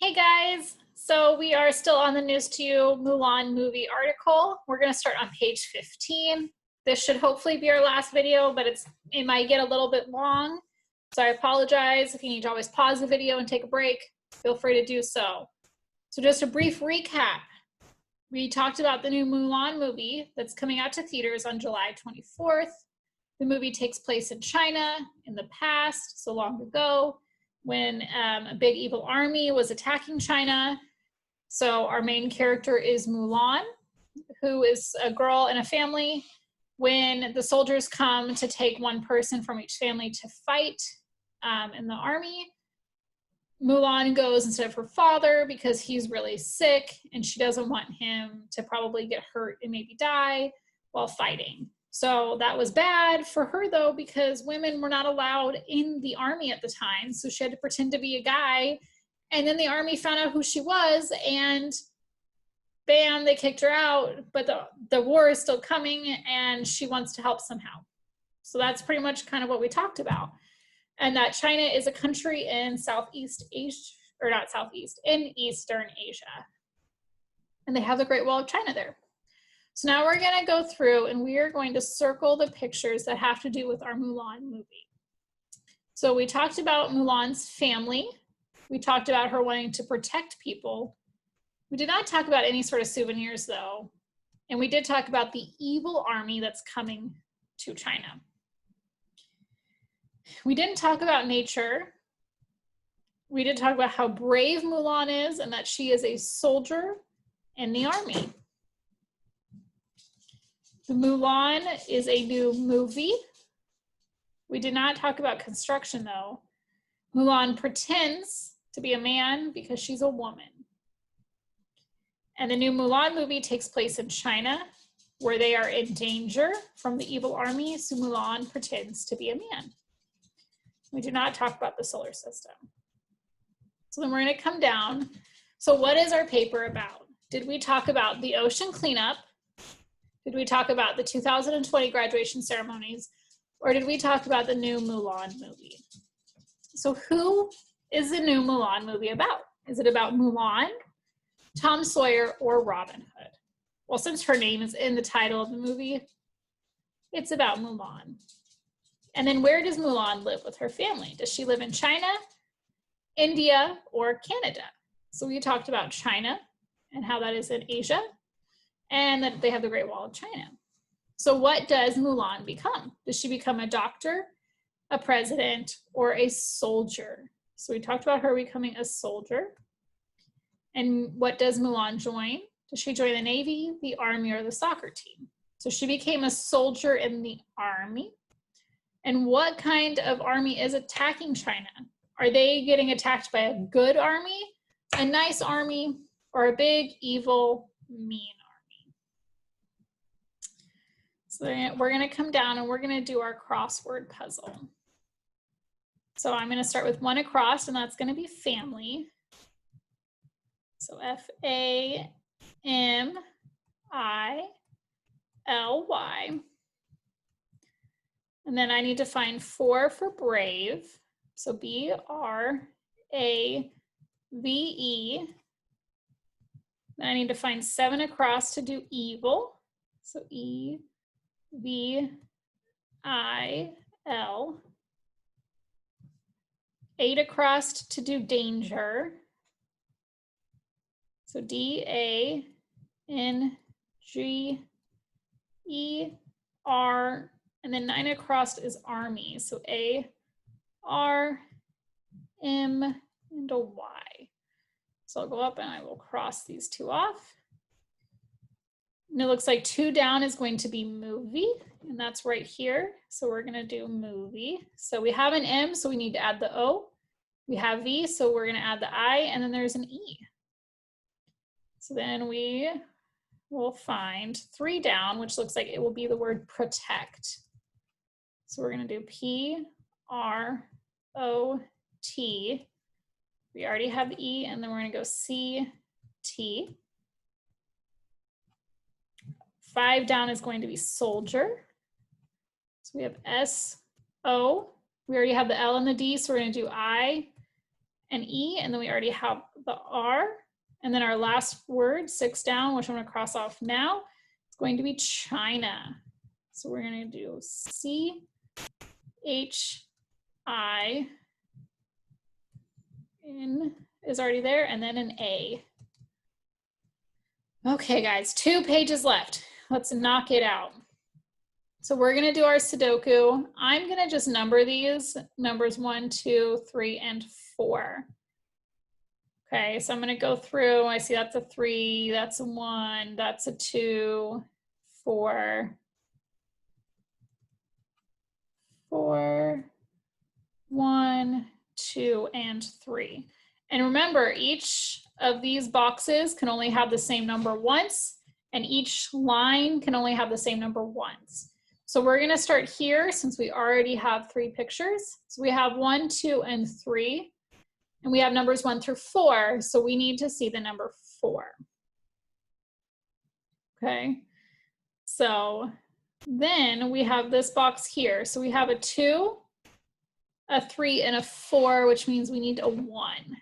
Hey guys, so we are still on the News2You Mulan movie article. We're going to start on page 15. This should hopefully be our last video, but it might get a little bit long. So I apologize. If you need to always pause the video and take a break, feel free to do so. So just a brief recap. We talked about the new Mulan movie that's coming out to theaters on July 24th. The movie takes place in China in the past, so long ago, when a big evil army was attacking China. So our main character is Mulan, who is a girl in a family. When the soldiers come to take one person from each family to fight in the army, Mulan goes instead of her father because he's really sick and she doesn't want him to probably get hurt and maybe die while fighting. So that was bad for her though, because women were not allowed in the army at the time. So she had to pretend to be a guy. And then the army found out who she was and bam, they kicked her out. But the war is still coming and she wants to help somehow. So that's pretty much kind of what we talked about. And that China is a country in Southeast Asia, or not Southeast, in Eastern Asia. And they have the Great Wall of China there. So now we're going to go through and we are going to circle the pictures that have to do with our Mulan movie. So we talked about Mulan's family. We talked about her wanting to protect people. We did not talk about any sort of souvenirs though. And we did talk about the evil army that's coming to China. We didn't talk about nature. We did talk about how brave Mulan is and that she is a soldier in the army. The Mulan is a new movie. We did not talk about construction though. Mulan pretends to be a man because she's a woman. And the new Mulan movie takes place in China where they are in danger from the evil army, so Mulan pretends to be a man. We do not talk about the solar system. So then we're going to come down. So what is our paper about? Did we talk about the ocean cleanup? Did we talk about the 2020 graduation ceremonies? Or did we talk about the new Mulan movie? So who is the new Mulan movie about? Is it about Mulan, Tom Sawyer, or Robin Hood? Well, since her name is in the title of the movie, it's about Mulan. And then where does Mulan live with her family? Does she live in China, India, or Canada? So we talked about China and how that is in Asia, and that they have the Great Wall of China. So what does Mulan become? Does she become a doctor, a president, or a soldier? So we talked about her becoming a soldier. And what does Mulan join? Does she join the Navy, the Army, or the soccer team? So she became a soldier in the Army. And what kind of army is attacking China? Are they getting attacked by a good army, a nice army, or a big, evil, mean army? So we're going to come down and we're going to do our crossword puzzle. So I'm going to start with one across, and that's going to be family. So F-A-M-I-L-Y. And then I need to find 4 for brave. So B-R-A-V-E. Then I need to find 7 across to do evil. So E-V-I-L. 8 across to do danger. So D-A-N-G-E-R. And then 9 across is army. So A-R-M and a Y. So I'll go up and I will cross these 2 off. And it looks like 2 down is going to be movie, and that's right here. So we're going to do movie. So we have an M, so we need to add the O. We have V, so we're going to add the I, and then there's an E. So then we will find 3 down, which looks like it will be the word protect. So we're going to do P-R-O-T. We already have the E, and then we're going to go C-T. 5 down is going to be soldier. So we have S-O. We already have the L and the D, so we're going to do I and E, and then we already have the R. And then our last word, 6 down, which I'm going to cross off now, is going to be China. So we're going to do C-H-I, N is already there, and then an A. Okay, guys, 2 pages left. Let's knock it out. So we're going to do our Sudoku. I'm going to just number these, numbers 1, 2, 3, and 4. Okay, so I'm going to go through. I see that's a 3, that's a 1, that's a 2, 4, 4, 1, 2, and 3. And remember, each of these boxes can only have the same number once, and each line can only have the same number once. So we're going to start here since we already have 3 pictures. So we have 1, 2, and 3. And we have numbers 1 through 4, so we need to see the number 4. Okay, so then we have this box here. So we have a 2, a 3, and a 4, which means we need a 1.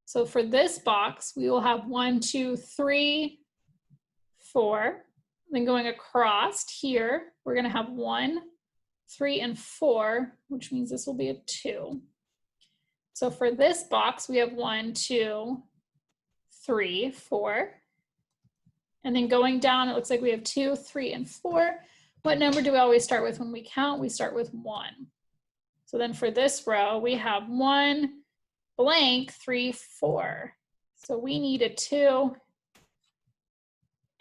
So for this box, we will have 1, 2, 3, 4. Then going across here, we're going to have 1, 3, and 4, which means this will be a 2. So for this box, we have 1, 2, 3, 4. And then going down, it looks like we have 2, 3, and 4. What number do we always start with when we count? We start with 1. So then for this row, we have 1, blank, 3, 4. So we need a 2.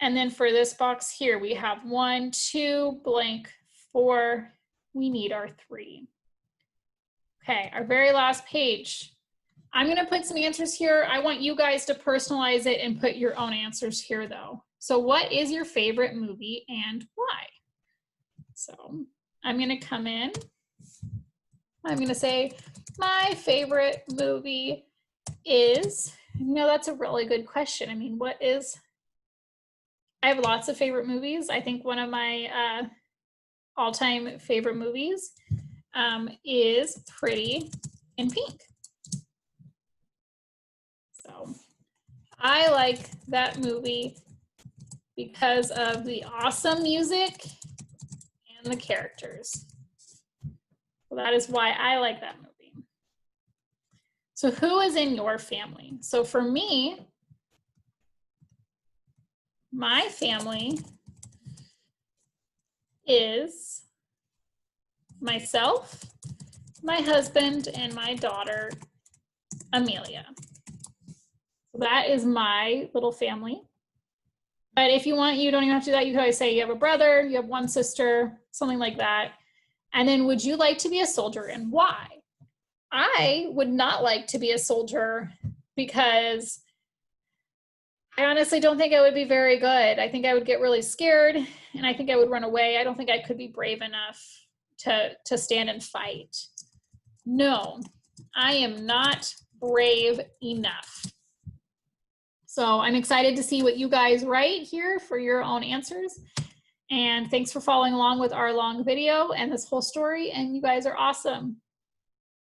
And then for this box here, we have 1, 2, blank, 4. We need our 3. Okay, our very last page. I'm going to put some answers here. I want you guys to personalize it and put your own answers here, though. So what is your favorite movie and why? So I'm going to come in. I'm going to say, my favorite movie is, that's a really good question. I mean, I have lots of favorite movies. I think one of my all-time favorite movies is Pretty in Pink. So I like that movie because of the awesome music and the characters. So that is why I like that movie. So who is in your family? So for me, my family is myself, my husband, and my daughter, Amelia. So that is my little family. But if you want, you don't even have to do that. You can always say you have a brother, you have one sister, something like that. And then would you like to be a soldier and why? I would not like to be a soldier because I honestly don't think I would be very good. I think I would get really scared and I think I would run away. I don't think I could be brave enough to stand and fight. No, I am not brave enough. So I'm excited to see what you guys write here for your own answers. And thanks for following along with our long video and this whole story. And you guys are awesome.